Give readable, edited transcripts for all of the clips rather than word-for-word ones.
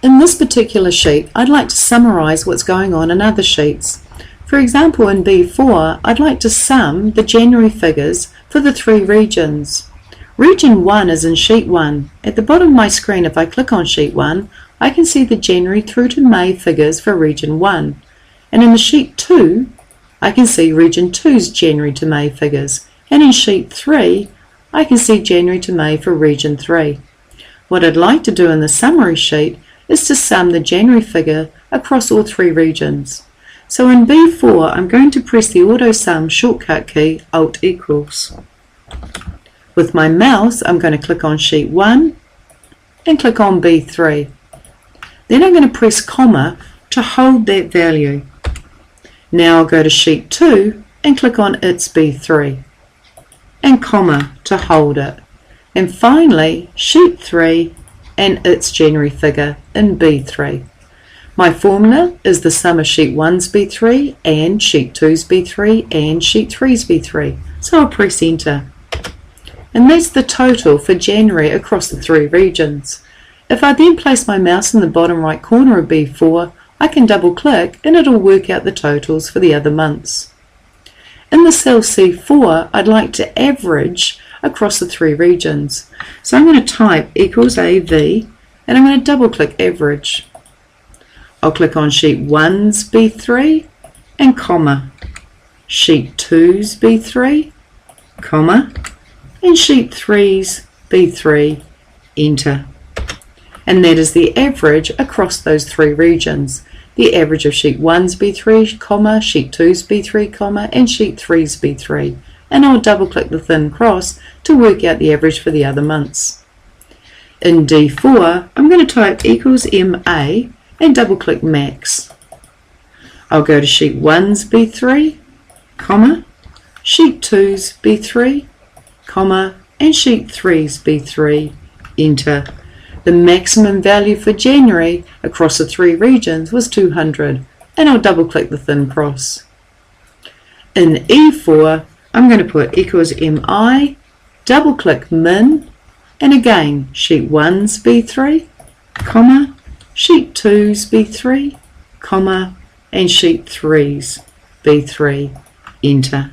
In this particular sheet, I'd like to summarise what's going on in other sheets. For example, in B4, I'd like to sum the January figures for the 3 regions. Region 1 is in Sheet 1. At the bottom of my screen, if I click on Sheet 1, I can see the January through to May figures for Region 1. And in the Sheet 2, I can see Region 2's January to May figures. And in Sheet 3, I can see January to May for Region 3. What I'd like to do in the summary sheet is to sum the January figure across all 3 regions. So in B4, I'm going to press the Auto Sum shortcut key, Alt equals. With my mouse, I'm going to click on Sheet 1 and click on B3. Then I'm going to press comma to hold that value. Now I'll go to Sheet 2 and click on its B3 and comma to hold it. And finally, Sheet 3 and its January figure in B3. My formula is the sum of Sheet 1's B3 and Sheet 2's B3 and Sheet 3's B3. So I'll press Enter. And that's the total for January across the 3 regions. If I then place my mouse in the bottom right corner of B4, I can double click and it'll work out the totals for the other months. In the cell C4, I'd like to average across the 3 regions. So I'm going to type equals AV and I'm going to double click average. I'll click on Sheet 1's B3 and comma, Sheet 2's B3, comma, and Sheet 3's B3, Enter. And that is the average across those 3 regions. The average of Sheet 1's B3, comma, Sheet 2's B3, comma, and Sheet 3's B3. And I'll double click the thin cross to work out the average for the other months. In D4, I'm going to type equals MA and double click max. I'll go to Sheet 1's B3, comma, Sheet 2's B3, comma, and Sheet 3's B3, Enter. The maximum value for January across the 3 regions was 200, and I'll double click the thin cross. In E4, I'm going to put equals MI, double click min, and again Sheet 1's B3, comma, Sheet 2's B3, comma, and Sheet 3's B3, Enter.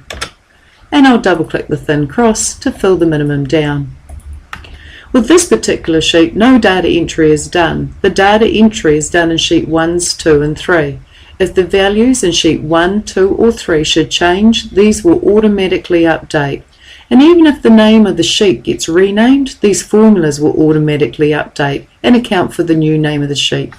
And I'll double click the thin cross to fill the minimum down. With this particular sheet, no data entry is done. The data entry is done in Sheet 1's 2 and 3. If the values in Sheet 1, 2 or 3 should change, these will automatically update. And even if the name of the sheet gets renamed, these formulas will automatically update and account for the new name of the sheet.